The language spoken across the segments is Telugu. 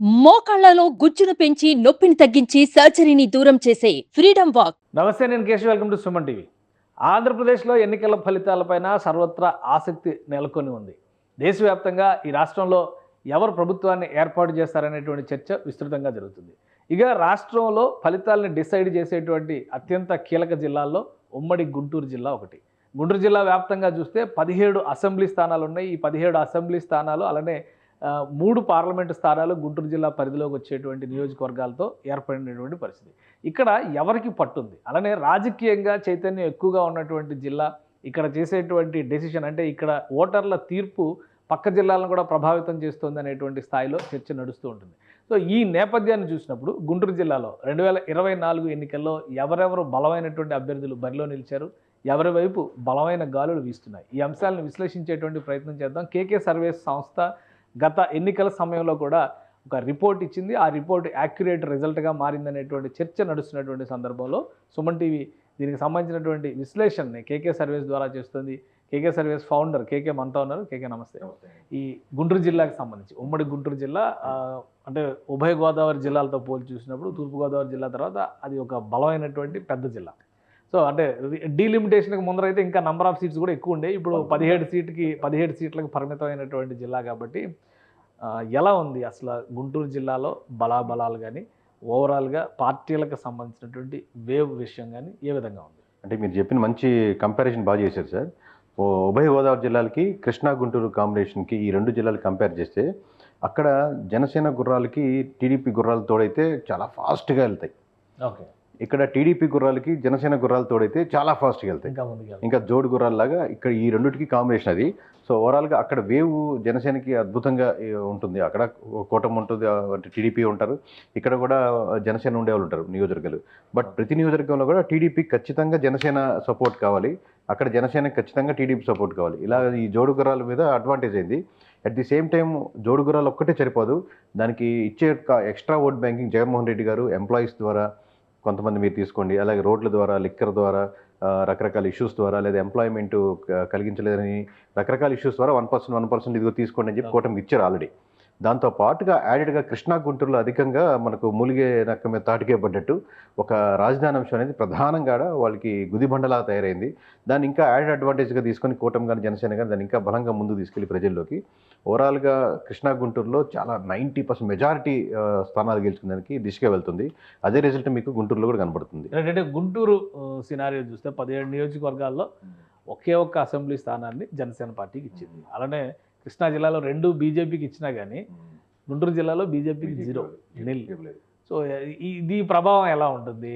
మోకాళ్లలో గుజ్జును పెంచి నొప్పిని తగ్గించి సర్జరీని దూరం చేసే ఫ్రీడమ్ వాక్. నమస్తే, నేను Keshav. Welcome to Suman TV. ఆంధ్రప్రదేశ్లో ఎన్నికల ఫలితాలపైన సర్వత్రా ఆసక్తి నెలకొని ఉంది. దేశవ్యాప్తంగా ఈ రాష్ట్రంలో ఎవరు ప్రభుత్వాన్ని ఏర్పాటు చేస్తారనేటువంటి చర్చ విస్తృతంగా జరుగుతుంది. ఇక రాష్ట్రంలో ఫలితాలను డిసైడ్ చేసేటువంటి అత్యంత కీలక జిల్లాల్లో ఉమ్మడి గుంటూరు జిల్లా ఒకటి. గుంటూరు జిల్లా వ్యాప్తంగా చూస్తే 17 అసెంబ్లీ స్థానాలు ఉన్నాయి. ఈ 17 అసెంబ్లీ స్థానాలు అలానే 3 పార్లమెంటు స్థానాలు గుంటూరు జిల్లా పరిధిలోకి వచ్చేటువంటి నియోజకవర్గాలతో ఏర్పడినటువంటి పరిస్థితి. ఇక్కడ ఎవరికి పట్టుంది, అలానే రాజకీయంగా చైతన్యం ఎక్కువగా ఉన్నటువంటి జిల్లా, ఇక్కడ చేసేటువంటి డెసిషన్ అంటే ఇక్కడ ఓటర్ల తీర్పు పక్క జిల్లాలను కూడా ప్రభావితం చేస్తుంది అనేటువంటి స్థాయిలో చర్చ నడుస్తూ ఉంటుంది. సో ఈ నేపథ్యాన్ని చూసినప్పుడు గుంటూరు జిల్లాలో 2024 ఎన్నికల్లో ఎవరెవరు బలమైనటువంటి అభ్యర్థులు బరిలో నిలిచారు, ఎవరి వైపు బలమైన గాలులు వీస్తున్నాయి, ఈ అంశాలను విశ్లేషించేటువంటి ప్రయత్నం చేద్దాం. కేకే సర్వేస్ సంస్థ గత ఎన్నికల సమయంలో కూడా ఒక రిపోర్ట్ ఇచ్చింది. ఆ రిపోర్ట్ యాక్యురేట్ రిజల్ట్గా మారిందనేటువంటి చర్చ నడుస్తున్నటువంటి సందర్భంలో సుమన్ టీవీ దీనికి సంబంధించినటువంటి విశ్లేషణని కేకే సర్వేస్ ద్వారా చేస్తుంది. కేకే సర్వేస్ ఫౌండర్ కేకే మనతో ఉన్నారు. కేకే నమస్తే. ఈ గుంటూరు జిల్లాకి సంబంధించి ఉమ్మడి గుంటూరు జిల్లా అంటే ఉభయ గోదావరి జిల్లాలతో పోల్చి చూసినప్పుడు తూర్పుగోదావరి జిల్లా తర్వాత అది ఒక బలమైనటువంటి పెద్ద జిల్లా. సో అంటే డీలిమిటేషన్కి ముందరైతే ఇంకా నంబర్ ఆఫ్ సీట్స్ కూడా ఎక్కువ ఉండే. ఇప్పుడు 17 సీట్లకు పరిమితమైనటువంటి జిల్లా కాబట్టి ఎలా ఉంది అసలు గుంటూరు జిల్లాలో బలాబలాలు కానీ ఓవరాల్గా పార్టీలకు సంబంధించినటువంటి వేవ్ విషయం కానీ ఏ విధంగా ఉంది? అంటే మీరు చెప్పిన మంచి కంపారిజన్ బాగా చేశారు సార్. ఉభయ గోదావరి జిల్లాలకి కృష్ణా గుంటూరు కాంబినేషన్కి ఈ రెండు జిల్లాలు కంపేర్ చేస్తే అక్కడ జనసేన గుర్రాలకి టీడీపీ గుర్రాలు తోడైతే చాలా ఫాస్ట్గా వెళ్తాయి. ఓకే. ఇక్కడ టీడీపీ గుర్రాలకి జనసేన గుర్రాలు తోడైతే చాలా ఫాస్ట్గా వెళ్తాయి. ఇంకా జోడు గుర్రాల్లాగా ఇక్కడ ఈ రెండింటికి కాంబినేషన్ అది. సో ఓవరాల్గా అక్కడ వేవ్ జనసేనకి అద్భుతంగా ఉంటుంది. అక్కడ కూటమి ఉంటుంది, అంటే టీడీపీ ఉంటారు, ఇక్కడ కూడా జనసేన ఉండేవాళ్ళు ఉంటారు నియోజకవర్గాలు. బట్ ప్రతి నియోజకవర్గంలో కూడా టీడీపీ ఖచ్చితంగా జనసేన సపోర్ట్ కావాలి, అక్కడ జనసేనకి ఖచ్చితంగా టీడీపీ సపోర్ట్ కావాలి. ఇలా ఈ జోడు గుర్రాల మీద అడ్వాంటేజ్ అయింది. అట్ ది సేమ్ టైం జోడు గుర్రాలు ఒక్కటే సరిపోదు, దానికి ఇచ్చే extra vote banking Jaganmohan Reddy గారు ఎంప్లాయీస్ ద్వారా కొంతమంది మీరు తీసుకోండి, అలాగే రోడ్ల ద్వారా, లిక్కర్ ద్వారా, రకరకాల ఇష్యూస్ ద్వారా, లేదా ఎంప్లాయ్మెంట్ కలిగించలేదని రకరకాల ఇష్యూస్ ద్వారా 1% ఇదిగో తీసుకోండి అని చెప్పి కూటమికి ఇచ్చారు ఆల్రెడీ. దాంతో పాటుగా యాడెడ్గా కృష్ణా గుంటూరులో అధికంగా మనకు మూలిగే నక్క మీద తాటికే పడ్డట్టు ఒక రాజధాని అంశం అనేది ప్రధానంగా వాళ్ళకి గుదిబండలా తయారైంది. దాన్ని ఇంకా యాడెడ్ అడ్వాంటేజ్గా తీసుకొని కూటమి కానీ జనసేన కానీ దాన్ని ఇంకా బలంగా ముందు తీసుకెళ్లి ప్రజల్లోకి ఓవరాల్గా కృష్ణా గుంటూరులో చాలా 90% మెజారిటీ స్థానాలు గెలుచుకునేదానికి దిశగా వెళ్తుంది. అదే రిజల్ట్ మీకు గుంటూరులో కూడా కనబడుతుంది. ఏంటంటే గుంటూరు సినారియో చూస్తే 17 నియోజకవర్గాల్లో ఒకే ఒక్క అసెంబ్లీ స్థానాన్ని జనసేన పార్టీకి ఇచ్చింది. అలానే కృష్ణా జిల్లాలో 2 బీజేపీకి ఇచ్చినా కానీ గుంటూరు జిల్లాలో బీజేపీకి 0 నిల్. సో ఇది ప్రభావం ఎలా ఉంటుంది?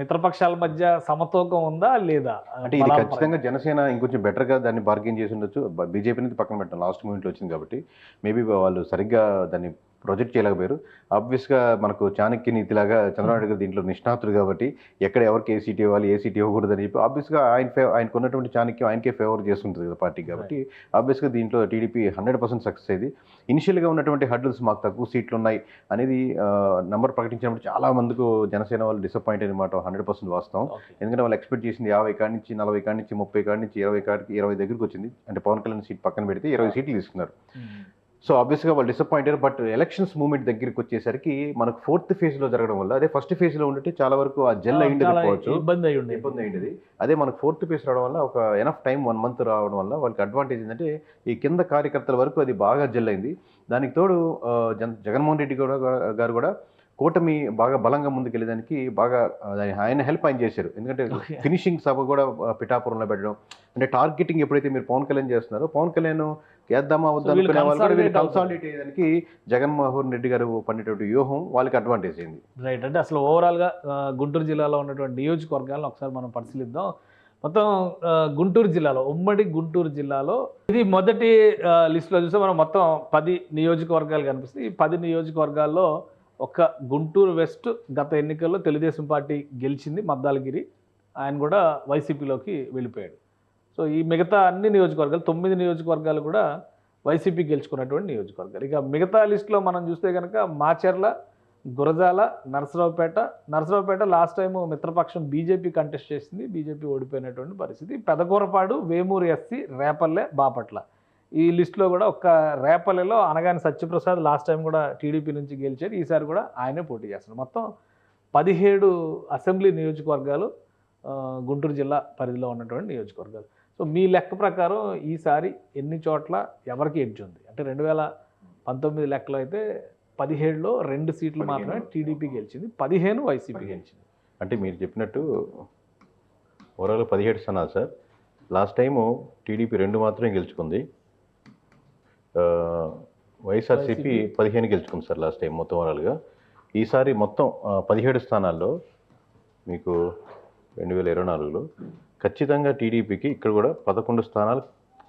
మిత్రపక్షాల మధ్య సమతూకం ఉందా లేదా? అంటే ఇది ఖచ్చితంగా జనసేన ఇంకొంచెం బెటర్గా దాన్ని బార్గెన్ చేసి ఉండొచ్చు. బీజేపీని పక్కన పెట్టాం, లాస్ట్ మూమెంట్లో వచ్చింది కాబట్టి మేబీ వాళ్ళు సరిగ్గా దాన్ని ప్రొజెక్ట్ చేయలేకపోయారు. ఆబ్వియస్గా మనకు చాణక్య నీతిలాగా చంద్రబాబు నాయుడు గారు దీంట్లో నిష్ణాతుడు కాబట్టి ఎక్కడ ఎవరికి ఏ సీట్ ఇవ్వాలి, ఏ సీట్ ఇవ్వకూడదని చెప్పి ఆబ్వియస్గా ఆయనకు ఉన్నటువంటి చాణక్యం ఆయనకే ఫేవర్ చేస్తుంటుంది కదా పార్టీ కాబట్టి ఆబ్వియస్గా దీంట్లో టీడీపీ 100% సక్సెస్ అయ్యింది. ఇనిషియల్గా ఉన్నటువంటి హడ్డల్స్ మాకు తక్కువ సీట్లు ఉన్నాయి అనేది నెంబర్ ప్రకటించినప్పుడు చాలా మందికి జనసేన వాళ్ళు డిసప్పాయింట్ అనమాట. 100% వాస్తవం. ఎందుకంటే వాళ్ళు ఎక్స్పెక్ట్ చేసింది 50 కాడి నుంచి 40 కాడి నుంచి 30 కాడి నుంచి 20 కాడికి 20 దగ్గరికి వచ్చింది. అంటే పవన్ కళ్యాణ్ సీట్ పక్కన పెడితే 20 సీట్లు తీసుకున్నారు. సో ఆబ్వియస్గా వాళ్ళు డిసప్పాయింట్ అయ్యారు. బట్ ఎలక్షన్స్ మూమెంట్ దగ్గరికి వచ్చేసరికి మనకు 4th ఫేజ్లో జరగడం వల్ల, అదే ఫస్ట్ ఫేజ్లో ఉంటే చాలా వరకు ఆ జెల్ అయ్యిండకపోవచ్చు, ఇబ్బంది అయ్యింది. అదే మనకు 4th ఫేజ్ రావడం వల్ల ఒక ఎనఫ్ టైం 1 month రావడం వల్ల వాళ్ళకి అడ్వాంటేజ్ ఏంటంటే ఈ కింద కార్యకర్తల వరకు అది బాగా జెల్ అయింది. దానికి తోడు జగన్మోహన్ రెడ్డి గారు కూడా కూటమి బాగా బలంగా ముందుకెళ్ళేదానికి బాగా ఆయన హెల్ప్ ఆయన చేశారు. ఎందుకంటే ఫినిషింగ్ సభ కూడా పిఠాపురంలో పెట్టడం, అంటే టార్గెటింగ్ ఎప్పుడైతే మీరు పవన్ కళ్యాణ్ చేస్తున్నారో పవన్ కళ్యాణ్ వేద్దామా వద్దనుకునే వాళ్ళు కూడా వీళ్ళు కన్సాలిడేట్ అయ్యేదానికి జగన్మోహన్ రెడ్డి గారు పడినటువంటి వ్యూహం వాళ్ళకి అడ్వాంటేజ్ అయింది. రైట్. అంటే అసలు ఓవరాల్గా గుంటూరు జిల్లాలో ఉన్నటువంటి నియోజకవర్గాలను ఒకసారి మనం పరిశీలిద్దాం. మొత్తం గుంటూరు జిల్లాలో, ఉమ్మడి గుంటూరు జిల్లాలో ఇది మొదటి లిస్టులో చూస్తే మనం మొత్తం 10 నియోజకవర్గాలు కనిపిస్తుంది. ఈ 10 నియోజకవర్గాల్లో ఒక గుంటూరు వెస్ట్ గత ఎన్నికల్లో తెలుగుదేశం పార్టీ గెలిచింది, మద్దాలగిరి, ఆయన కూడా వైసీపీలోకి వెళ్ళిపోయాడు. సో ఈ మిగతా అన్ని నియోజకవర్గాలు 9 నియోజకవర్గాలు కూడా వైసీపీ గెలుచుకున్నటువంటి నియోజకవర్గాలు. ఇక మిగతా లిస్టులో మనం చూస్తే కనుక మాచర్ల, గురజాల, నరసరావుపేట లాస్ట్ టైం మిత్రపక్షం బీజేపీ కంటెస్ట్ చేసింది, బీజేపీ ఓడిపోయినటువంటి పరిస్థితి. పెదకూరపాడు, వేమూరు ఎస్సీ, రేపల్లె, బాపట్ల ఈ లిస్టులో కూడా ఒక్క రేపల్లెలో అనగాని సత్యప్రసాద్ లాస్ట్ టైం కూడా టీడీపీ నుంచి గెలిచారు, ఈసారి కూడా ఆయనే పోటీ చేస్తున్నారు. మొత్తం 17 అసెంబ్లీ నియోజకవర్గాలు గుంటూరు జిల్లా పరిధిలో ఉన్నటువంటి నియోజకవర్గాలు. సో మీ లెక్క ప్రకారం ఈసారి ఎన్ని చోట్ల ఎవరికి ఎడ్జ్ ఉంది అంటే 2019 లెక్కలో అయితే 17లో 2 సీట్లు మాత్రమే టీడీపీ గెలిచింది, 15 వైసీపీ గెలిచింది. అంటే మీరు చెప్పినట్టు ఓవరాల్గా 17 స్థానాలు సార్. లాస్ట్ టైము టీడీపీ 2 మాత్రమే గెలుచుకుంది, వైఎస్ఆర్సీపీ 15 గెలుచుకుంది సార్ లాస్ట్ టైం మొత్తం ఓవరాల్గా. ఈసారి మొత్తం 17 స్థానాల్లో మీకు 2024లో ఖచ్చితంగా టీడీపీకి ఇక్కడ కూడా 11 స్థానాలు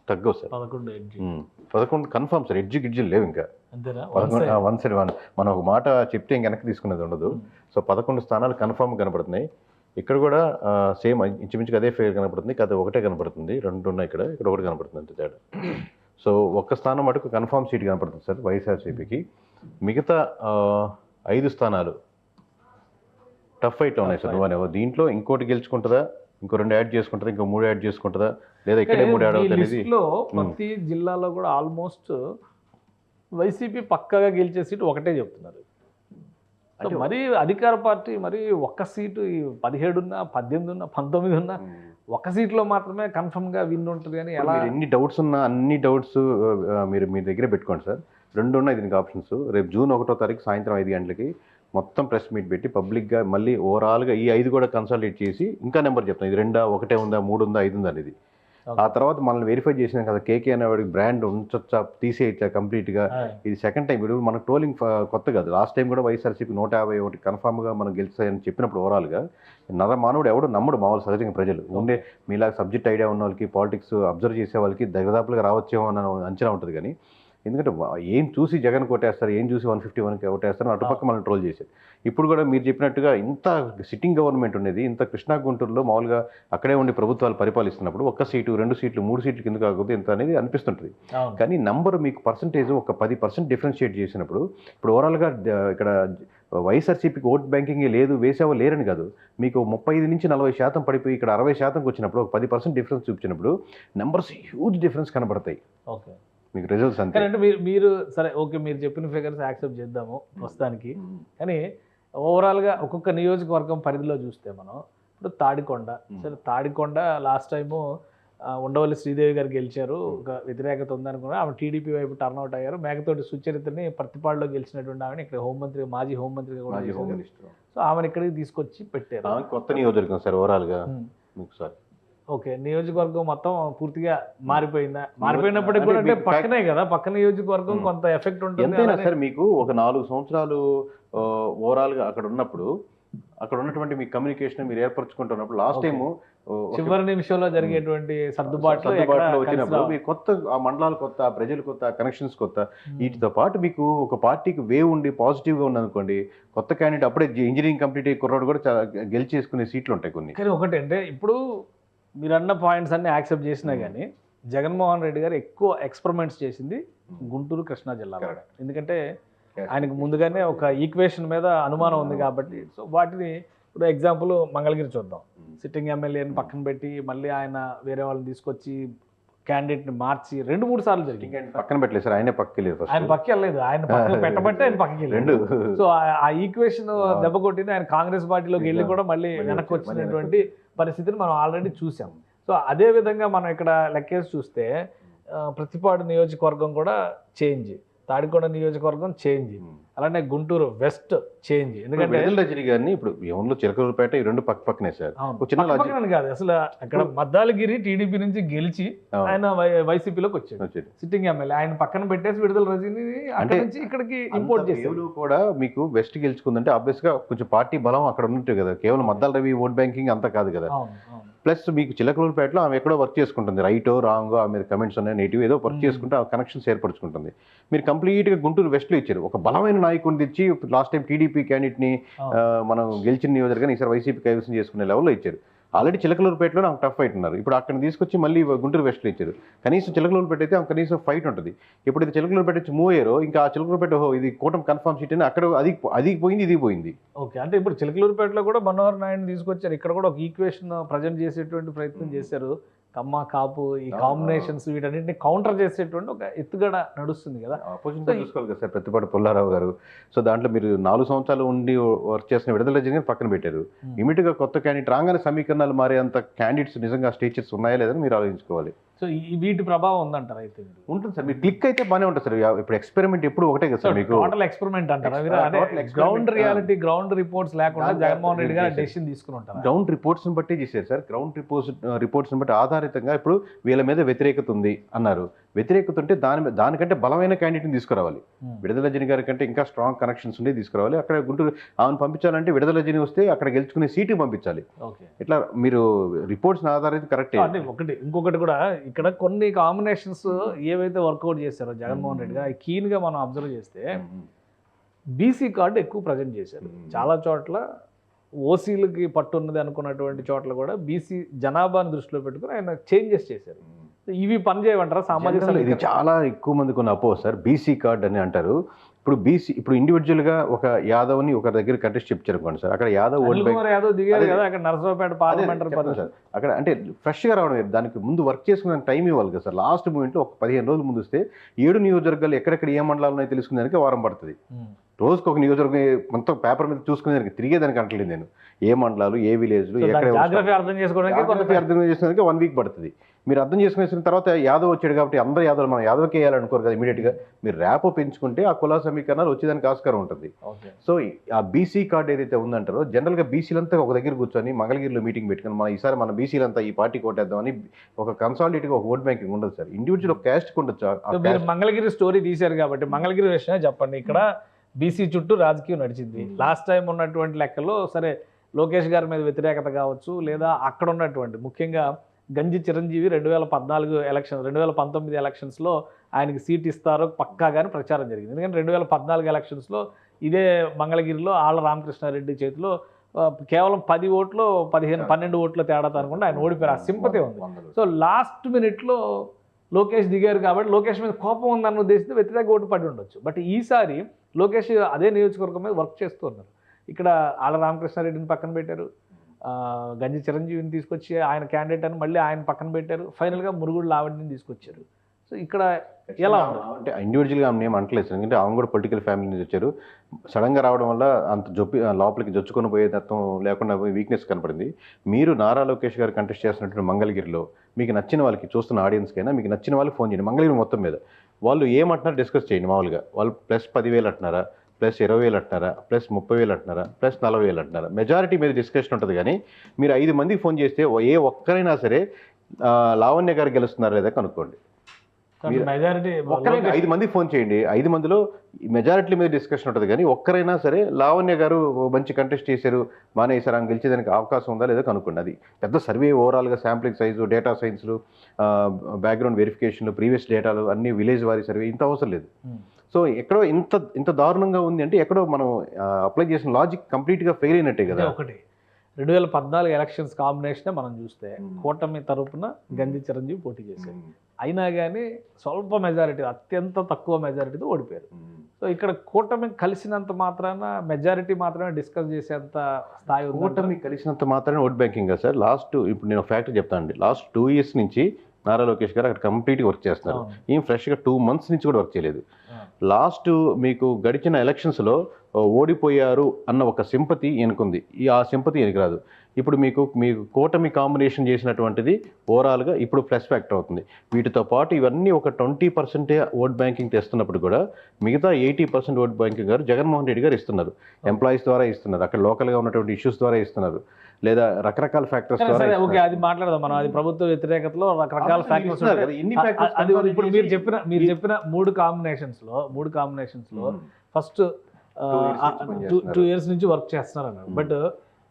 తగ్గవు సార్. 11 కన్ఫర్మ్ సార్, ఎడ్జి గిడ్జిలు లేవు ఇంకా. వన్ సైడ్ వన్, మనం ఒక మాట చెప్తే ఇంక వెనక్కి తీసుకునేది ఉండదు. సో 11 స్థానాలు కన్ఫర్మ్ కనపడుతున్నాయి. ఇక్కడ కూడా సేమ్ ఇంచుమించుగా అదే ఫేర్ కనపడుతుంది, కాదు ఒకటే కనపడుతుంది, 2 ఉన్నాయి ఇక్కడ, ఇక్కడ ఒకటి కనపడుతుంది అంతే తేడా. సో ఒక్క స్థానం మటుకు కన్ఫర్మ్ సీట్ కనపడుతుంది సార్ వైఎస్ఆర్సీపీకి. మిగతా 5 స్థానాలు టఫ్ ఫైట్లో ఉన్నాయి సార్. నువ్వు దీంట్లో ఇంకోటి గెలుచుకుంటుందా, ఇంకో 2 యాడ్ చేసుకుంటుందా, ఇంకో 3 యాడ్ చేసుకుంటుందా, లేదా ఇక్కడే 3 యాడ్ అవుతుంది అనేది. ప్రతి జిల్లాలో కూడా ఆల్మోస్ట్ వైసీపీ పక్కాగా గెలిచే సీటు ఒకటే చెప్తున్నారు. మరి అధికార పార్టీ మరి ఒక్క సీటు 17 ఉన్నా, 18 ఉన్నా, 19 ఉన్నా ఒక సీట్లో మాత్రమే కన్ఫర్మ్గా విన్ ఉంటుంది. అని ఎలా ఎన్ని డౌట్స్ ఉన్నా అన్ని డౌట్స్ మీరు మీ దగ్గర పెట్టుకోండి సార్. 2 ఉన్నాయి దీనికి ఆప్షన్స్. రేపు జూన్ 1వ తారీఖు సాయంత్రం 5 గంటలకి మొత్తం ప్రెస్ మీట్ పెట్టి పబ్లిక్గా మళ్ళీ ఓవరాల్గా ఈ 5 కూడా కన్సల్టేట్ చేసి ఇంకా నెంబర్ చెప్తాను, ఇది 2, 1 ఉందా, 3 ఉందా, 5 ఉందా అనేది. ఆ తర్వాత మనల్ని వెరిఫై చేసినా కదా కేకే అనేవాడికి బ్రాండ్ ఉంచొచ్చా, తీసేయచ్చా కంప్లీట్గా. ఇది సెకండ్ టైం. ఇప్పుడు మనకు ట్రోలింగ్ కొత్త కాదు. లాస్ట్ టైం కూడా వైఎస్ఆర్సీపీ 151 కన్ఫామ్గా మనం గెలిచాయని చెప్పినప్పుడు ఓవరాల్గా మానవుడు ఎవడు నమ్మడు మామూలు సహజంగా ప్రజలు ఉండే. మీలాగా సబ్జెక్ట్ ఐడియా ఉన్న వాళ్ళకి, పాలిటిక్స్ అబ్జర్వ్ చేసే వాళ్ళకి దరిదాపులుగా రావచ్చేమో అన్న అంచనా ఉంటుంది. కానీ ఎందుకంటే ఏం చూసి జగన్ కొట్టేస్తారు, ఏం చూసి 151కి కొట్టేస్తారు, అటుపక్క మనం ట్రోల్ చేశారు. ఇప్పుడు కూడా మీరు చెప్పినట్టుగా ఇంత సిట్టింగ్ గవర్నమెంట్ ఉండేది, ఇంత కృష్ణా గుంటూరులో మామూలుగా అక్కడే ఉండి ప్రభుత్వాలు పరిపాలిస్తున్నప్పుడు 1 సీటు 2 సీట్లు 3 సీట్లు కింద కాకపోతే ఇంత అనేది అనిపిస్తుంటుంది. కానీ నంబర్ మీకు పర్సంటేజ్ ఒక 10% డిఫరెన్షియేట్ చేసినప్పుడు, ఇప్పుడు ఓవరాల్గా ఇక్కడ వైఎస్ఆర్సీపీకి ఓట్ బ్యాంకింగ్ లేదు, వేసేవో లేరని కాదు, మీకు 35 నుంచి 40% పడిపోయి ఇక్కడ 60%కి వచ్చినప్పుడు ఒక 10% డిఫరెన్స్ చూపించినప్పుడు నెంబర్స్ హ్యూజ్ డిఫరెన్స్ కనబడతాయి. ఓకే, మీకు రిజల్ట్స్ అంతే. అంటే మీరు సరే ఓకే, మీరు చెప్పిన ఫిగర్స్ యాక్సెప్ట్ చేద్దాము ప్రస్తుతానికి. కానీ ఓవరాల్గా ఒక్కొక్క నియోజకవర్గం పరిధిలో చూస్తే మనం ఇప్పుడు తాడికొండ, సరే తాడికొండ లాస్ట్ టైము ఉండవల్లి శ్రీదేవి గారు గెలిచారు, ఒక వ్యతిరేకత ఉందనుకున్నా, ఆమె టీడీపీ వైపు టర్న్అవుట్ అయ్యారు. మేకతోటి సుచరితని ప్రతిపాడులో గెలిచినటువంటి ఆమె ఇక్కడ హోంమంత్రి, మాజీ హోంమంత్రిగా కూడా చేశారు. సో ఆమెను ఇక్కడికి తీసుకొచ్చి పెట్టారు. కొత్త నియోజకవర్గం సార్ ఓవరాల్గా మీకు సార్. ఓకే, నియోజకవర్గం మొత్తం పూర్తిగా మారిపోయిందా? మారిపోయినప్పటికీ కూడా అంటే పక్కనే కదా, పక్క నియోజకవర్గం కొంత ఎఫెక్ట్ ఉంటుంది. ఎంతైనా సార్ మీకు ఒక 4 సంవత్సరాలు ఓవరాల్గా అక్కడ ఉన్నప్పుడు, అక్కడ ఉన్నటువంటి మీ కమ్యూనికేషన్ మీరు ఏర్పరచుకుంటున్నప్పుడు లాస్ట్ టైం చివరి నిమిషంలో జరిగేటువంటి సర్దుబాట్లు వచ్చినప్పుడు మీ కొత్త ఆ మండలాలు కొత్త, ఆ ప్రజలు కొత్త, కనెక్షన్స్ కొత్త, వీటితో పాటు మీకు ఒక పార్టీకి వేవ్ ఉండి పాజిటివ్గా ఉందనుకోండి, కొత్త క్యాండిడేట్ అప్పుడే ఇంజనీరింగ్ కంప్లీట్ అయ్యి కుర్రాడు కూడా గెలిచేసుకునే సీట్లు ఉంటాయి కొన్ని. కానీ ఒకటి అంటే ఇప్పుడు మీరు అన్న పాయింట్స్ అన్ని యాక్సెప్ట్ చేసినా కానీ జగన్మోహన్ రెడ్డి గారు ఎక్కువ ఎక్స్పెరిమెంట్స్ చేసింది గుంటూరు కృష్ణా జిల్లాలో. ఎందుకంటే ఆయనకు ముందుగానే ఒక ఈక్వేషన్ మీద అనుమానం ఉంది కాబట్టి. సో వాటిని ఇప్పుడు ఎగ్జాంపుల్ మంగళగిరి చూద్దాం. సిట్టింగ్ ఎమ్మెల్యేని పక్కన పెట్టి మళ్ళీ ఆయన వేరే వాళ్ళని తీసుకొచ్చి క్యాండిడేట్ని మార్చి 2-3 సార్లు జరిగింది. పక్కన పెట్టలేదు సార్, ఆయన పక్కకి వెళ్ళలేదు. ఆయన పక్కకి వెళ్ళలేదు, ఆయన పక్కన పెట్టబట్టే ఆయన పక్కకి వెళ్ళాడు. సో ఆ ఈక్వేషన్ దెబ్బ కొట్టింది. ఆయన కాంగ్రెస్ పార్టీలోకి వెళ్ళి కూడా మళ్ళీ వెనక్కి వచ్చినటువంటి పరిస్థితిని మనం ఆల్రెడీ చూసాం. సో అదే విధంగా మనం ఇక్కడ లెక్కేసి చూస్తే ప్రతిపాడు నియోజకవర్గం కూడా చేంజ్, తాడికొండ నియోజకవర్గం చేంజ్, అలానే గుంటూరు వెస్ట్ చేంజ్. ఎందుకంటే రజనీ గారిని ఇప్పుడు ఏమన్నా చిలకలూరుపేట ఈ 2 పక్కనే సార్. చిన్న కాదు అసలు, అక్కడ మద్దాలగిరి టీడీపీ నుంచి గెలిచి ఆయన వైసీపీలోకి వచ్చాడు, సిట్టింగ్ ఎమ్మెల్యే. ఆయన పక్కన పెట్టేసి విడుదల రజనీ అక్కడి నుంచి ఇక్కడికి ఇంపోర్ట్ చేశారు. కూడా మీకు వెస్ట్ గెలుచుకుందంటే ఆబ్వియస్ గా కొంచెం పార్టీ బలం అక్కడ ఉన్నట్టు కదా, కేవలం మద్దాల రవి ఓట్ బ్యాంకింగ్ అంతా కాదు కదా. ప్లస్ మీకు చిలకలూరుపేటలో ఆమె ఎక్కడో వర్క్ చేసుకుంటుంది, రైటో రాంగో ఆమె కమెంట్స్ ఉన్నాయి, నెగిటివ్ ఏదో వర్క్ చేసుకుంటే ఆ కనెక్షన్స్ ఏర్పరచుకుంటుంది. మీరు కంప్లీట్గా గుంటూరు వెస్ట్లో ఇచ్చారు, ఒక బలమైన నాయకుడిని తెచ్చి లాస్ట్ టైం టీడీపీ క్యాండిడేట్ని మనం గెలిచిన నియోజకవర్గాన్ని ఈసారి వైసీపీ కైవసం చేసుకునే లెవెల్లో ఇచ్చారు. ఆల్రెడీ చిలకలూరుపేటలో నాకు టఫ్ ఫైట్ ఉన్నారు, ఇప్పుడు అక్కడ తీసుకొచ్చి మళ్ళీ గుంటూరు వెస్ట్లో ఇచ్చారు. కనీసం చిలకలూరుపేట అయితే కనీసం ఫైట్ ఉంటుంది. ఎప్పుడైతే చిలకలూరుపేట వచ్చి మూవ్ అయ్యారో ఇంకా ఆ చిలకలూరుపేట ఇది కూటమి కన్ఫర్మ్ సీట్ అని అక్కడ అది పోయింది, ఇది పోయింది. ఓకే, అంటే ఇప్పుడు చిలకలూరుపేటలో కూడా మనోహర్ నాయుడు తీసుకొచ్చారు, ఇక్కడ కూడా ఒక ఈక్వేషన్ ప్రజెంట్ చేసేటువంటి ప్రయత్నం చేశారు. కమ్మ కాపు ఈ కాంబినేషన్స్ వీటన్నిటిని కౌంటర్ చేసేటువంటి ఒక ఎత్తుగడ నడుస్తుంది కదా. ఆపోజిషన్ చూసుకోవాలి కదా సార్ ప్రతిపాటి పుల్లారావు గారు. సో దాంట్లో మీరు 4 సంవత్సరాలు ఉండి వర్క్ చేసిన విడుదల రజనీ పక్కన పెట్టారు. ఇమీడియట్గా కొత్త క్యాండిడేట్ రాగానే సమీకరణాలు మారేంత క్యాండిడేట్స్ నిజంగా స్టేచర్స్ ఉన్నాయా లేదని మీరు ఆలోచించుకోవాలి. సో వీటి ప్రభావం ఉందంటారు అయితే? ఉంటుంది సార్, మీరు క్లిక్ అయితే బాగానే ఉంటుంది సార్. ఇప్పుడు ఎక్స్పెరిమెంట్ ఎప్పుడు ఒకటే కదా సార్, మీకు టోటల్ ఎక్స్పెరిమెంట్ అంటారా? గ్రౌండ్ రియాలిటీ, గ్రౌండ్ రిపోర్ట్స్ లేకుండా జగన్మోహన్ రెడ్డి గారు డెసిషన్ తీసుకుని ఉంటారు. గ్రౌండ్ రిపోర్ట్స్ బట్టి చేశారు సార్. గ్రౌండ్ రిపోర్ట్స్ బట్టి ఆధారితంగా ఇప్పుడు వీళ్ళ మీద వ్యతిరేకత ఉంది అన్నారు. వ్యతిరేకత ఉంటే దానికంటే బలమైన క్యాండిడేట్ని తీసుకురావాలి. విడుదల రజనీ గారి కంటే ఇంకా స్ట్రాంగ్ కనెక్షన్స్ ఉండే తీసుకురావాలి. అక్కడ గుంటూరు ఆమెను పంపించాలంటే విడుదల రజనీ వస్తే అక్కడ గెలుచుకునే సీటు పంపించాలి. ఇట్లా మీరు రిపోర్ట్స్ ఆధారిత కరెక్ట్. ఒకటి ఇంకొకటి కూడా ఇక్కడ కొన్ని కాంబినేషన్స్ ఏవైతే వర్కౌట్ చేశారో జగన్మోహన్ రెడ్డి గారు కీన్ గా మనం అబ్జర్వ్ చేస్తే బీసీ కార్డు ఎక్కువ ప్రజెంట్ చేశారు. చాలా చోట్ల ఓసీలకి పట్టున్నది అనుకున్నటువంటి చోట్ల కూడా బీసీ జనాభాను దృష్టిలో పెట్టుకుని ఆయన చేంజెస్ చేశారు. ఇవి పనిచేయమంటారా సామాజిక? ఇది చాలా ఎక్కువ మందికి ఉన్న అపో సార్, బీసీ కార్డ్ అని అంటారు. ఇప్పుడు ఇండివిజువల్గా ఒక యాదవ్ని ఒక దగ్గర కంటెస్ట్ చెప్పారు సార్, అక్కడ యాదవ్ దిగారు కదా, అక్కడ నరసరావుపేట పార్లమెంటరీ సార్. అక్కడ అంటే ఫ్రెష్గా రావడం, దానికి ముందు వర్క్ చేసుకునే టైం ఇవ్వాలి కదా సార్. లాస్ట్ మూమెంట్లో ఒక 15 రోజులు ముందు వస్తే 7 నియోజకవర్గాలు ఎక్కడెక్కడ ఏ మండలాలు ఉన్నాయో తెలుసుకునేదానికి వారం పడుతుంది. రోజుకి ఒక నియోజకవర్గం మొత్తం పేపర్ మీద చూసుకునేదానికి తిరిగేదానికి అంటలేదు నేను. ఏ మండలాలు, ఏ విలేజ్లు, ఎక్కడ అర్థం చేసుకోవడానికి 1 వీక్ పడుతుంది. మీరు అర్థం చేసుకునేసిన తర్వాత యాదవ్ వచ్చాడు కాబట్టి అందరూ యాదవ్ మనం యాదవ్కి వేయాలనుకోరు కదా ఇమీడియట్గా. మీరు ర్యాపో పెంచుకుంటే ఆ కుల సమీకరణాలు వచ్చేదానికి ఆస్కారం ఉంటుంది. సో ఆ బీసీ కార్డు ఏదైతే ఉందంటారో జనరల్గా బీసీలంతా ఒక దగ్గర కూర్చొని మంగళగిరిలో మీటింగ్ పెట్టుకుని ఈసారి మన బీసీలంతా ఈ పార్టీ కోటేద్దామని ఒక కన్సాలిడేట్గా ఒక ఓట్ బ్యాంకింగ్ ఉండదు సార్. ఇండివిజువల్ ఒక క్యాస్ట్ ఉండొచ్చు. మంగళగిరి స్టోరీ తీశారు కాబట్టి మంగళగిరి విషయమే చెప్పండి. ఇక్కడ బీసీ చుట్టూ రాజకీయం నడిచింది. లాస్ట్ టైం ఉన్నటువంటి లెక్కల్లో సరే లోకేష్ గారి మీద వ్యతిరేకత కావచ్చు, లేదా అక్కడ ఉన్నటువంటి ముఖ్యంగా గంజి చిరంజీవి 2014 ఎలక్షన్ 2019 ఎలక్షన్స్లో ఆయనకి సీట్ ఇస్తారో పక్కాగానే ప్రచారం జరిగింది. ఎందుకంటే 2014 ఎలక్షన్స్లో ఇదే మంగళగిరిలో ఆళ్ళ రామకృష్ణారెడ్డి చేతిలో కేవలం 10 ఓట్లు 12 ఓట్ల తేడాతో అనుకుంటే ఆయన ఓడిపోయారు. ఆ సింపతి ఉంది. సో లాస్ట్ మినిట్లో లోకేష్ దిగారు కాబట్టి లోకేష్ మీద కోపం ఉందన్న ఉద్దేశంతో వ్యతిరేక ఓటు పడి ఉండొచ్చు. బట్ ఈసారి లోకేష్ అదే నియోజకవర్గం మీద వర్క్ చేస్తూ ఉన్నారు. ఇక్కడ ఆళ్ళ రామకృష్ణారెడ్డిని పక్కన పెట్టారు, గంజి చిరంజీవిని తీసుకొచ్చి ఆయన క్యాండిడేట్ అని మళ్ళీ ఆయన పక్కన పెట్టారు, ఫైనల్గా మురుగుడు లావణ్యని తీసుకొచ్చారు. సో ఇక్కడ ఎలా అంటే ఇండివిజువల్గా ఆమె ఏం అంటలేదు సార్, ఎందుకంటే ఆమె కూడా పొలిటికల్ ఫ్యామిలీ నుంచి వచ్చారు. సడన్గా రావడం వల్ల అంత లోపలికి జొచ్చుకొని పోయే తత్వం లేకుండా వీక్నెస్ కనపడింది. మీరు నారా లోకేష్ గారు కంటెస్ట్ చేస్తున్నటువంటి మంగళగిరిలో మీకు నచ్చిన వాళ్ళకి, చూస్తున్న ఆడియన్స్కైనా మీకు నచ్చిన వాళ్ళకి ఫోన్ చేయండి. మంగళగిరి మొత్తం మీద వాళ్ళు ఏమంటున్నారు డిస్కస్ చేయండి. మామూలుగా వాళ్ళు +10,000 అంటున్నారా, +20,000 అంటున్నారా, +30,000 అంటున్నారా, +40,000 అంటున్నారా, మెజారిటీ మీద డిస్కషన్ ఉంటుంది. కానీ మీరు 5 మందికి ఫోన్ చేస్తే ఏ ఒక్కరైనా సరే లావణ్య గారు గెలుస్తున్నారా లేదా కనుక్కోండి. మెజారిటీ 5 మందికి ఫోన్ చేయండి. 5 మందిలో మెజారిటీ మీద డిస్కషన్ ఉంటుంది. కానీ ఒక్కరైనా సరే లావణ్య గారు మంచి కంటెస్ట్ చేశారు, బాగానే వేసారు, ఆమె గెలిచేదానికి అవకాశం ఉందా లేదా కనుక్కోండి. అది పెద్ద సర్వే, ఓవరాల్గా శాంప్లింగ్ సైజు, డేటా సైన్స్లు, బ్యాక్గ్రౌండ్ వెరిఫికేషన్లు, ప్రీవియస్ డేటాలు అన్ని విలేజ్ వారి సర్వే ఇంత అవసరం లేదు. సో ఎక్కడో ఇంత దారుణంగా ఉంది అంటే ఎక్కడో మనం అప్లై చేసిన లాజిక్ కంప్లీట్గా ఫెయిల్ అయినట్టే కదా. ఒకటి 2014 ఎలక్షన్స్ కాంబినేషన్ మనం చూస్తే కూటమి తరపున గంజి చిరంజీవి పోటీ చేశారు. అయినా కానీ స్వల్ప మెజారిటీ, అత్యంత తక్కువ మెజారిటీతో ఓడిపోయారు. సో ఇక్కడ కూటమి కలిసినంత మాత్రాన మెజారిటీ మాత్రమే డిస్కస్ చేసేంత స్థాయి ఉంది. కూటమి కలిసినంత మాత్రమే ఓట్ బ్యాంకింగ్ కదా సార్. ఇప్పుడు నేను ఫ్యాక్ట్ చెప్తానండి. లాస్ట్ 2 years నుంచి నారా లోకేష్ గారు అక్కడ కంప్లీట్గా వర్క్ చేస్తున్నారు. ఏం ఫ్రెష్గా 2 months నుంచి కూడా వర్క్ చేయలేదు. లాస్ట్ మీకు గడిచిన ఎలక్షన్స్లో ఓడిపోయారు అన్న ఒక సింపతి ఈయనకుంది. ఆ సింపతి ఈయనకి రాదు. ఇప్పుడు మీకు కూటమి కాంబినేషన్ చేసినటువంటిది ఓవరాల్గా ఇప్పుడు ప్లస్ ఫ్యాక్టర్ అవుతుంది. వీటితో పాటు ఇవన్నీ ఒక 20% ఓట్ బ్యాంకింగ్ తెస్తున్నప్పుడు కూడా మిగతా 80% ఓట్ బ్యాంకింగ్ గారు జగన్మోహన్ రెడ్డి గారు ఇస్తున్నారు. ఎంప్లాయీస్ ద్వారా ఇస్తున్నారు, అక్కడ లోకల్గా ఉన్నటువంటి ఇష్యూస్ ద్వారా ఇస్తున్నారు, లేదా రకరకాల ఫ్యాక్టర్స్ ద్వారా. ఓకే, అది మాట్లాడదాం మనం. అది ప్రభుత్వ వ్యతిరేకతలో రకరకాల ఫ్యాక్టర్స్. అది ఇప్పుడు మీరు చెప్పిన 3 కాంబినేషన్స్లో ఫస్ట్ 2 years నుంచి వర్క్ చేస్తున్నారు అన్నారు. బట్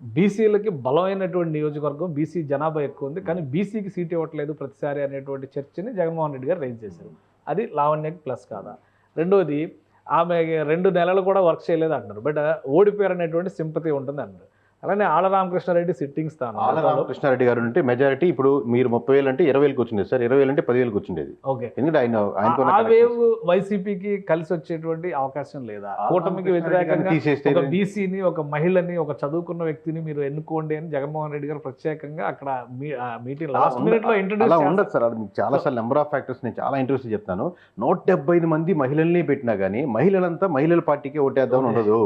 బీసీలకి బలమైనటువంటి నియోజకవర్గం, బీసీ జనాభా ఎక్కువ ఉంది, కానీ బీసీకి సీట్ ఇవ్వట్లేదు ప్రతిసారి అనేటువంటి చర్చని జగన్మోహన్ రెడ్డి గారు రైజ్ చేశారు. అది లావణ్యకి ప్లస్ కాదా? రెండోది, ఆమె 2 నెలలు కూడా వర్క్ చేయలేదు అంటున్నారు, బట్ ఓడిపోయారు అనేటువంటి సింపతి ఉంటుంది అన్నారు. అలానే ఆళ్ళ రామకృష్ణారెడ్డి సిట్టింగ్ స్థానం ఆళ్ళ రామకృష్ణారెడ్డి గారు అంటే మెజారిటీ ఇప్పుడు మీరు 30,000 అంటే 20,000 వచ్చిండేది సార్, 20,000 అంటే 10,000 వచ్చిండేది. ఓకే, ఎందుకంటే ఆయనకు ఆ వేవ్ వైసీపీకి కలిసి వచ్చేటువంటి అవకాశం లేదా? కూటమికి వ్యతిరేకంగా తీసేస్తే ఒక బీసీని, ఒక మహిళని, ఒక చదువుకున్న వ్యక్తిని మీరు ఎన్నుకోండి అని జగన్మోహన్ రెడ్డి గారు ప్రత్యేకంగా అక్కడ మీటింగ్ లాస్ట్ మినిట్ లో అలా ఇంట్రడ్యూస్ ఉండదు సార్. అది మీకు చాలా సార్లు నెంబర్ ఆఫ్ ఫ్యాక్టర్స్ నేను చాలా ఇంట్రెస్ట్ చెప్తాను. 175 మంది మహిళల్ని పెట్టినా కానీ మహిళలంతా మహిళల పార్టీకే ఓటేద్దామని ఉండదు.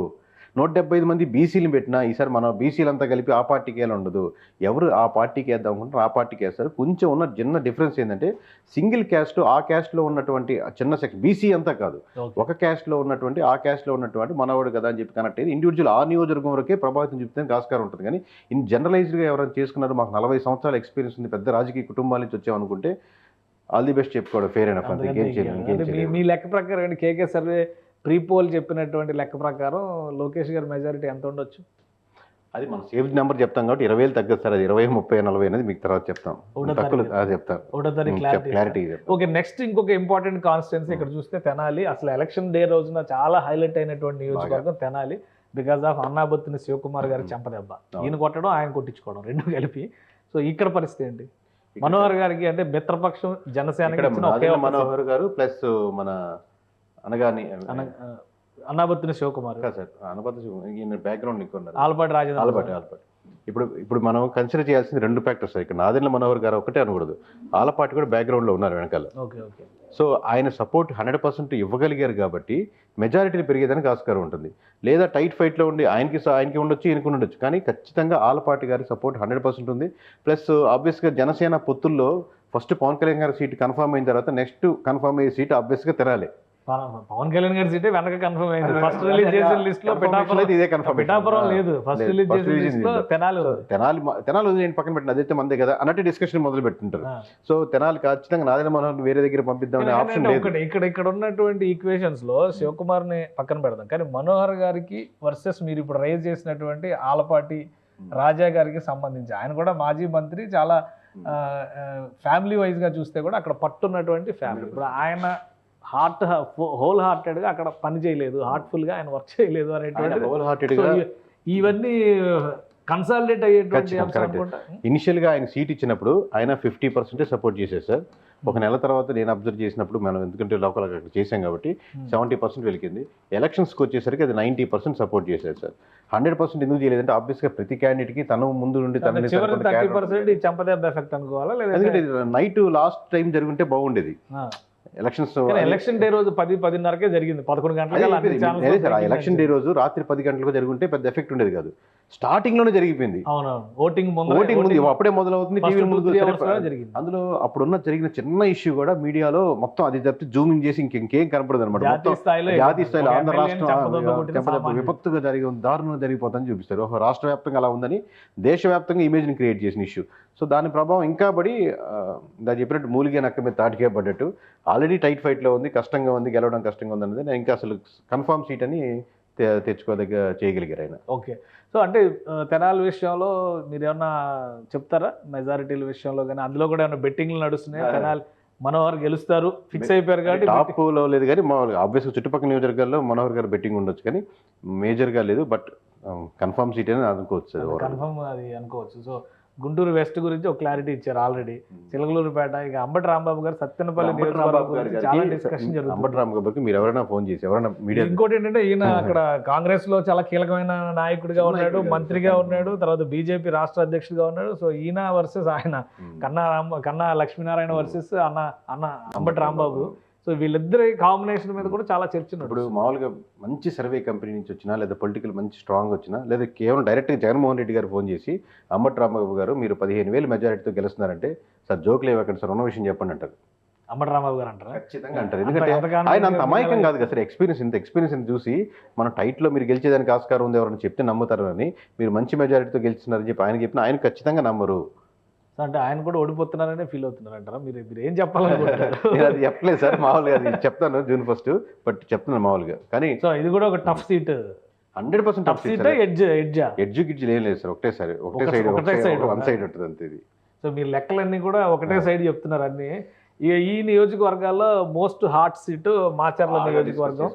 175 మంది బీసీలు పెట్టినా ఈసారి మనం బీసీలంతా కలిపి ఆ పార్టీకి వెళ్ళి ఉండదు. ఎవరు ఆ పార్టీకి వేద్దాం అనుకుంటారు ఆ పార్టీకి వేస్తారు. కొంచెం ఉన్న చిన్న డిఫరెన్స్ ఏంటంటే సింగిల్ క్యాస్ట్ ఆ క్యాస్ట్లో ఉన్నటువంటి చిన్న సెక్షన్ బీసీ అంతా కాదు, ఒక క్యాస్ట్లో ఉన్నటువంటి ఆ క్యాస్ట్లో ఉన్నటువంటి మనవాడు కదా అని చెప్పి కనెక్ట్ అయ్యి ఇండివిజువల్ ఆ నియోజకవర్గం వరకే ప్రభావితం చెప్తే ఆస్కారం ఉంటుంది. కానీ ఇన్ జనరలైజ్డ్గా ఎవరైనా చేసుకున్నారు మాకు 40 సంవత్సరాల ఎక్స్పీరియన్స్ ఉంది, పెద్ద రాజకీయ కుటుంబాల నుంచి వచ్చామనుకుంటే ఆల్ ది బెస్ట్ చెప్పుకోవడం ఫేర్ ఎనఫ్. అంతే, ఇంకేం చేయలేదు. మీ లెక్క ప్రకారం కేకే సర్వే ప్రీపోల్ చెప్పినటువంటి లెక్క ప్రకారం లోకేష్ గారి మెజారిటీ ఎంత ఉండొచ్చు? అది మనం సేవ్ నెంబర్ చెప్తాం కాబట్టి 20,000 తగ్గదు సార్. అది 20, 30, 40 అనేది మీకు తర్వాత చెప్తాం. క్లారిటీ. ఓకే, నెక్స్ట్ ఇంకొక ఇంపార్టెంట్ కాన్స్టిట్యున్సీ ఇక్కడ చూస్తే తెనాలి. అసలు ఎలక్షన్ డే రోజున చాలా హైలైట్ అయినటువంటి నియోజకవర్గం తెనాలి. బికాస్ ఆఫ్ అన్నాబత్తిని శివకుమార్ గారి చెంపదెబ్బ, ఈయన కొట్టడం ఆయన కొట్టించుకోవడం రెండు కలిపి. సో ఇక్కడ పరిస్థితి ఏంటి? మనోహర్ గారికి అంటే మిత్రపక్షం జనసేన మనోహర్ గారు ప్లస్ మన అనగాని అన్నాబత్తిని శివకుమార్ సార్, అనబత్తి బ్యాక్గ్రౌండ్ ఆలపాటి రాజేంద్ర. ఇప్పుడు మనం కన్సిడర్ చేయాల్సింది 2 ఫ్యాక్టర్స్. ఇక్కడ నాదెండ్ల మనోహర్ గారు ఒకటే అనకూడదు, ఆలపాటి కూడా బ్యాక్గ్రౌండ్లో ఉన్నారు వెనకాల. సో ఆయన సపోర్ట్ 100% ఇవ్వగలిగారు కాబట్టి మెజారిటీని పెరిగేదానికి ఆస్కారం ఉంటుంది. లేదా టైట్ ఫైట్లో ఉండి ఆయనకి ఉండొచ్చు, ఈయనకు ఉండొచ్చు, కానీ ఖచ్చితంగా ఆలపాటి గారి సపోర్ట్ 100% ఉంది. ప్లస్ ఆబ్వియస్గా జనసేన పొత్తుల్లో ఫస్ట్ పవన్ కళ్యాణ్ గారి సీట్ కన్ఫర్మ్ అయిన తర్వాత నెక్స్ట్ కన్ఫర్మ్ అయ్యే సీట్ ఆబ్వియస్గా తెనాలి. పవన్ కళ్యాణ్ గారి సీటే వెనక కన్ఫర్మ్ అయింది. ఫస్ట్ రిలీజ్ చేసిన లిస్ట్ లో పిఠాపురం లేదు, ఫస్ట్ రిలీజ్ చేసిన లిస్ట్ లో తెనాలి నేను పక్కన పెట్టిన అదైతే మందే కదా అన్నట్టు డిస్కషన్ మొదలు పెట్టుంటారు. సో తెనాలి ఖచ్చితంగా నాదెండ్ల మనోహర్ వేరే దగ్గర పంపిద్దామనే ఆప్షన్ లేదు. ఇక్కడ ఉన్నటువంటి ఈక్వేషన్స్ లో శివకుమార్ ని పక్కన పెడదాం, కానీ మనోహర్ గారికి వర్సెస్ మీరు ఇప్పుడు రైజ్ చేసినటువంటి ఆలపాటి రాజా గారికి సంబంధించి ఆయన కూడా మాజీ మంత్రి, చాలా ఫ్యామిలీ వైజ్ గా చూస్తే కూడా అక్కడ పట్టున్నటువంటి ఫ్యామిలీ. ఇప్పుడు ఆయన హోల్ హార్టెడ్ గా అక్కడ పని చేయలేదు, హార్ట్ఫుల్ గా ఆయన వర్క్ చేయలేదు అనేటువంటి ఇవన్నీ కన్సాలిడేట్ అయ్యేటువంటి. ఇనిషియల్ గా ఆయన సీట్ ఇచ్చినప్పుడు ఆయన 50% సపోర్ట్ చేశారు సార్. ఒక నెల తర్వాత నేను అబ్జర్వ్ చేసినప్పుడు మనం ఎందుకంటే లోకల్ అక్కడ చేశాం కాబట్టి 70% వెలికింది. ఎలక్షన్స్కి వచ్చేసరికి అది 90% సపోర్ట్ చేశారు సార్. 100% ఎందుకు చేయలేదంటే ఆబ్వియస్గా ప్రతి క్యాండిడేట్కి తను ముందు నుండి చెంపదెబ్బ ఎఫెక్ట్ అనుకోవాలా? ఎందుకంటే నైట్ లాస్ట్ టైం జరుగుంటే బాగుండేది. ఎలక్షన్ డే రోజు 10:30కే జరిగింది, 11 గంటలకు. ఎలక్షన్ డే రోజు రాత్రి 10 గంటలకు జరుగుంటే పెద్ద ఎఫెక్ట్ ఉండేది కాదు. స్టార్టింగ్ లోనే జరిగిపోయింది. ఓటింగ్ అప్పుడే మొదలవుతుంది, టీవీ ముందు జరిగింది. అందులో అప్పుడున్న జరిగిన చిన్న ఇష్యూ కూడా మీడియాలో మొత్తం అది తప్పి జూమింగ్ చేసి ఇంకేం కనపడదు అనమాట. జాతీయ స్థాయిలో ఆంధ్ర రాష్ట్రం విపత్తుగా దారుణంగా జరిగిపోతుందని చూపిస్తారు. రాష్ట్ర వ్యాప్తంగా అలా ఉందని దేశవ్యాప్తంగా ఇమేజ్ ని క్రియేట్ చేసిన ఇష్యూ. సో దాని ప్రభావం ఇంకా పడి దాన్ని చెప్పినట్టు మూలిగే నక్క మీద తాటికే పడ్డట్టు ఆల్రెడీ టైట్ ఫైట్లో ఉంది, కష్టంగా ఉంది, గెలవడం కష్టంగా ఉంది అనేది ఇంకా అసలు కన్ఫర్మ్ సీట్ అని చేయగలిగారు ఆయన. ఓకే, సో అంటే తెనాలి విషయంలో మీరు ఏమన్నా చెప్తారా? మెజారిటీల విషయంలో కానీ అందులో కూడా ఏమైనా బెట్టింగ్లు నడుస్తున్నాయి? తెనాలి మనోహర్ గెలుస్తారు ఫిక్స్ అయిపోయారు కాబట్టి టాప్లో లేదు, కానీ ఆబ్వియస్గా చుట్టుపక్కల నియోజకవర్గాల్లో మనోహర్ గారు బెట్టింగ్ ఉండొచ్చు, కానీ మేజర్గా లేదు. బట్ కన్ఫర్మ్ సీట్ అని అనుకోవచ్చు, కన్ఫర్మ్ అది అనుకోవచ్చు. సో గుంటూరు వెస్ట్ గురించి ఒక క్లారిటీ ఇచ్చారు ఆల్రెడీ. చిలకలూరుపేట ఇక అంబటి రాంబాబు గారు సత్తెనపల్లి చాలా డిస్కషన్ జరుగుతుంది. అంబటి రాంబాబుకి మీరు ఎవరైనా ఫోన్ చేసి ఎవరైనా మీడియా. ఇంకోటి ఏంటంటే ఈయన అక్కడ కాంగ్రెస్ లో చాలా కీలకమైన నాయకుడిగా ఉన్నాడు, మంత్రిగా ఉన్నాడు, తర్వాత బీజేపీ రాష్ట్ర అధ్యక్షుడిగా ఉన్నాడు. సో ఈయన వర్సెస్ ఆయన కన్నా లక్ష్మీనారాయణ వర్సెస్ అన్న అంబటి రాంబాబు. సో వీళ్ళిద్దరి కాంబినేషన్ మీద కూడా చాలా చర్చ. ఇప్పుడు మామూలుగా మంచి సర్వే కంపెనీ నుంచి వచ్చినా లేదా పొలిటికల్ మంచి స్ట్రాంగ్ వచ్చినా లేదా కేవలం డైరెక్ట్గా జగన్మోహన్ రెడ్డి గారు ఫోన్ చేసి అంబటి రాంబాబు గారు మీరు 15,000 మెజారిటీతో గెలుస్తున్నారంటే సార్ జోక్లు ఇవ్వకండి సార్, ఉన్న విషయం చెప్పండి అంటారు. అంబటి రాంబాబు గారు అంటారు, ఖచ్చితంగా అంటారు. ఎందుకంటే ఆయన అంత అమాయకం కాదు కదా సార్. ఎక్స్పీరియన్స్ చూసి మనం టైట్లో మీరు గెలిచేదానికి ఆస్కారం ఉంది ఎవరైనా చెప్తే నమ్ముతారని, మీరు మంచి మెజారిటీతో గెలిచినారని చెప్పి ఆయన చెప్పిన ఆయన ఖచ్చితంగా నమ్మరు. అంటే ఆయన కూడా ఓడిపోతున్నారనే ఫీల్ అవుతున్నారంటారా? మీరు ఏం చెప్పాలనుకుంటున్నారు? నేను అది చెప్పలేదు సార్, మామూలుగా అది చెప్తాను June 1 బట్ చెప్తున్నాను మామూలుగా. కానీ సో ఇది కూడా ఒక tough seat, 100% tough seat. Edge గిడ్జ్ ఏం లేదు సార్, ఒకటే సైడ్ వన్ సైడ్ ఉంటుంది అంతే ఇది. సో మీరు లెక్కలన్నీ కూడా ఒకటే సైడ్ చెప్తున్నారు అన్ని. ఈ నియోజకవర్గాల్లో మోస్ట్ హాట్ సీటు మాచర్ల నియోజకవర్గం.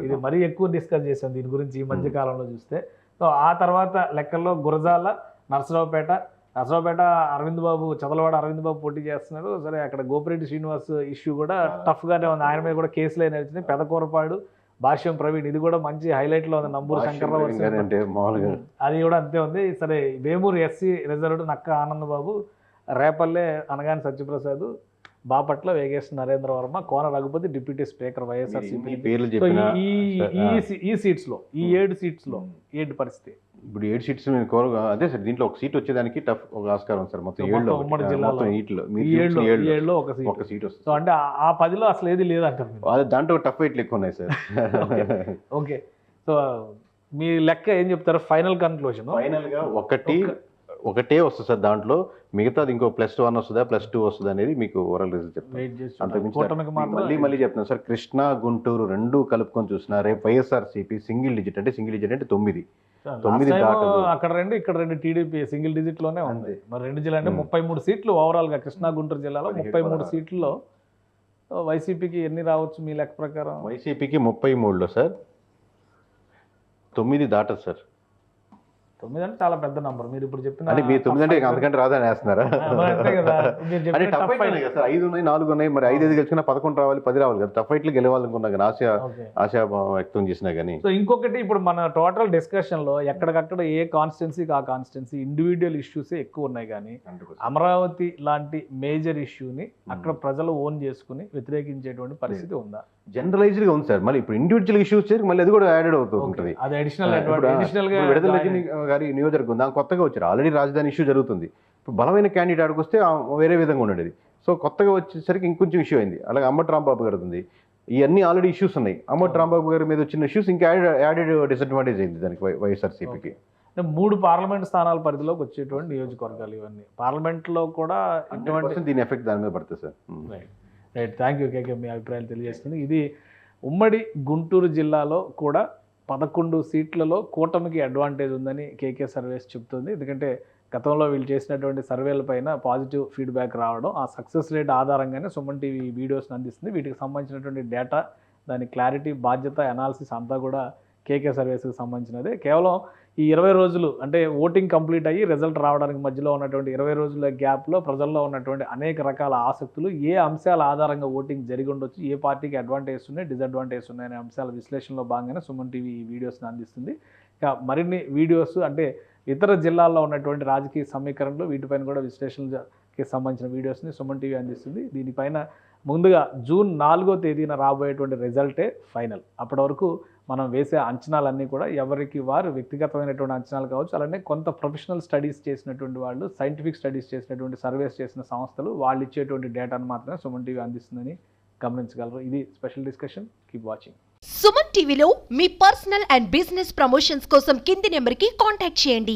ఇది మరీ ఎక్కువ డిస్కస్ చేసాం దీని గురించి ఈ మధ్య కాలంలో చూస్తే. సో ఆ తర్వాత లెక్కల్లో గురజాల, నరసరావుపేట అరవింద్ బాబు, చదలవాడ అరవింద్ బాబు పోటీ చేస్తున్నారు. సరే అక్కడ గోపిరెడ్డి శ్రీనివాస్ ఇష్యూ కూడా టఫ్గానే ఉంది, ఆయన మీద కూడా కేసులు అయినా వచ్చినాయి. పెదకూరపాడు భాష్యం ప్రవీణ్, ఇది కూడా మంచి హైలైట్ లో ఉంది. నంబూరు శంకర్రావు అది కూడా అంతే ఉంది. సరే వేమూరు ఎస్సీ రిజర్వ్డ్ నక్క ఆనందబాబు, రేపల్లె అనగాని సత్యప్రసాద్, బాపట్ల వేగేశ్ నరేంద్ర వర్మ, కోన రఘుపతి డిప్యూటీ స్పీకర్ వైఎస్ఆర్సీపీ. ఈ సీట్స్ లో, ఈ 7 సీట్స్ లో ఏంటి పరిస్థితి? ఇప్పుడు 7 సీట్స్ అదే సార్, దీంట్లో ఒక సీట్ వచ్చేదానికి టఫ్ ఒక ఆస్కారం సార్. మొత్తం ఉమ్మడి జిల్లాలో ఒక సీట్ వస్తుంది. సో అంటే ఆ 10లో అసలు ఏది లేదంటారు. అదే దాంట్లో టఫ్ ఫైట్లు ఎక్కువ ఉన్నాయి సార్. ఓకే, సో మీ లెక్క ఏం చెప్తారు? ఫైనల్ కన్క్లూజన్ ఫైనల్ గా ఒకటే వస్తుంది సార్. దాంట్లో మిగతాది ఇంకో +1 వస్తుందా +2 వస్తుందా అనేది మీకు ఓవరాల్ రిజల్ట్ చెప్తాను. మళ్ళీ చెప్తాను సార్, కృష్ణా గుంటూరు 2 కలుపుకొని చూసినా రేపు వైఎస్ఆర్సీపీ సింగిల్ డిజిట్ అంటే 9 అక్కడ 2 ఇక్కడ 2 టీడీపీ సింగిల్ డిజిట్ లోనే ఉంది. మరి 2 జిల్లా అంటే 33 సీట్లు ఓవరాల్ గా కృష్ణా గుంటూరు జిల్లాలో 33 సీట్లలో వైసీపీకి ఎన్ని రావచ్చు మీ లెక్క ప్రకారం? వైసీపీకి 33లో సార్ 9 దాటదు సార్. 9 అంటే చాలా పెద్ద నంబర్. మీరు ఇప్పుడు చెప్పిన అంటే మీరు 9 అంటే అంతకంటే రాదని వేస్తున్నారా? అంటే టఫ్ ఫైట్ కదా సార్. 5 ఉన్నాయి, 4 ఉన్నాయి, మరి 5 గెలిచినా 11 రావాలి, 10 రావాలి కదా. టఫ్ ఫైట్లు గెలవాలనుకున్నా కానీ ఆశ వ్యక్తం చేసినా కానీ. సో ఇంకొకటి, ఇప్పుడు మన టోటల్ డిస్కషన్ లో ఎక్కడికక్కడ ఏ కాన్స్టిట్యున్సీకి ఆ కాన్స్టిట్యున్సీ ఇండివిజువల్ ఇష్యూసే ఎక్కువ ఉన్నాయి, కానీ అమరావతి లాంటి మేజర్ ఇష్యూని అక్కడ ప్రజలు ఓన్ చేసుకుని వ్యతిరేకించేటువంటి పరిస్థితి ఉందా? జనరలైజ్డ్ గా ఉంది సార్. మళ్ళీ ఇప్పుడు ఇండివిజువల్ ఇష్యూస్ మళ్ళీ అది కూడా యాడెడ్ అవుతూ ఉంటుంది. అది అడిషనల్ విడుదల గారి నియోజకవర్గం దాని కొత్తగా వచ్చారు. ఆల్రెడీ రాజధాని ఇష్యూ జరుగుతుంది. ఇప్పుడు బలమైన క్యాండిడేట్ ఆడికి వస్తే వేరే విధంగా ఉండేది. సో కొత్తగా వచ్చేసరికి ఇంకొంచెం ఇష్యూ అయింది. అలాగే అంబటి రాంబాబు గారు ఉంది. ఇవన్నీ ఆల్రెడీ ఇష్యూస్ ఉన్నాయి. అంబటి రాంబాబు గారి మీద వచ్చిన ఇష్యూస్ ఇంకా యాడెడ్ డిసడ్వాంటేజ్ అయింది దానికి వైఎస్ఆర్సీపీకి. 3 పార్లమెంట్ స్థానాల పరిధిలోకి వచ్చేటువంటి నియోజకవర్గాలు ఇవన్నీ. పార్లమెంట్ లో కూడా దీని ఎఫెక్ట్ దాని మీద పడుతుంది సార్. రైట్, థ్యాంక్ యూ కేకే, మీ అభిప్రాయాలు తెలియజేస్తుంది. ఇది ఉమ్మడి గుంటూరు జిల్లాలో కూడా 11 సీట్లలో కూటమికి అడ్వాంటేజ్ ఉందని కేకే సర్వేస్ చెప్తుంది. ఎందుకంటే గతంలో వీళ్ళు చేసినటువంటి సర్వేల పైన పాజిటివ్ ఫీడ్బ్యాక్ రావడం, ఆ సక్సెస్ రేట్ ఆధారంగానే సుమన్ టీవీ వీడియోస్ని అందిస్తుంది. వీటికి సంబంధించినటువంటి డేటా, దాని క్లారిటీ, బాధ్యత, అనాలిసిస్ అంతా కూడా కేకే సర్వేస్కి సంబంధించినదే. కేవలం ఈ 20 రోజులు అంటే ఓటింగ్ కంప్లీట్ అయ్యి రిజల్ట్ రావడానికి మధ్యలో ఉన్నటువంటి 20 రోజుల గ్యాప్లో ప్రజల్లో ఉన్నటువంటి అనేక రకాల ఆసక్తులు, ఏ అంశాల ఆధారంగా ఓటింగ్ జరిగి ఉండొచ్చు, ఏ పార్టీకి అడ్వాంటేజ్ ఉన్నాయి, డిసడ్వాంటేజ్ ఉన్నాయనే అంశాల విశ్లేషణలో భాగంగానే సుమన్ టీవీ ఈ వీడియోస్ని అందిస్తుంది. ఇక మరిన్ని వీడియోస్ అంటే ఇతర జిల్లాల్లో ఉన్నటువంటి రాజకీయ సమీకరణలు, వీటిపైన కూడా విశ్లేషణకి సంబంధించిన వీడియోస్ని సుమన్ టీవీ అందిస్తుంది. దీనిపైన ముందుగా జూన్ 4వ తేదీన రాబోయేటువంటి రిజల్టే ఫైనల్. అప్పటి వరకు మనం వేసే అంచనాలన్నీ కూడా ఎవరికి వారు వ్యక్తిగతమైనటువంటి అంచనాలు కావచ్చు, అలానే కొంత ప్రొఫెషనల్ స్టడీస్ చేసినటువంటి వాళ్ళు, సైంటిఫిక్ స్టడీస్ చేసినటువంటి సర్వేస్ చేసిన సంస్థలు వాళ్ళు ఇచ్చేటువంటి డేటాను మాత్రమే సుమన్ టీవీ అందిస్తుందని గమనించగలరు. ఇది special discussion. Keep watching. Suman టీవీలో మీ పర్సనల్ అండ్ బిజినెస్ ప్రమోషన్స్ కోసం కింది నెంబర్కి కాంటాక్ట్ చేయండి.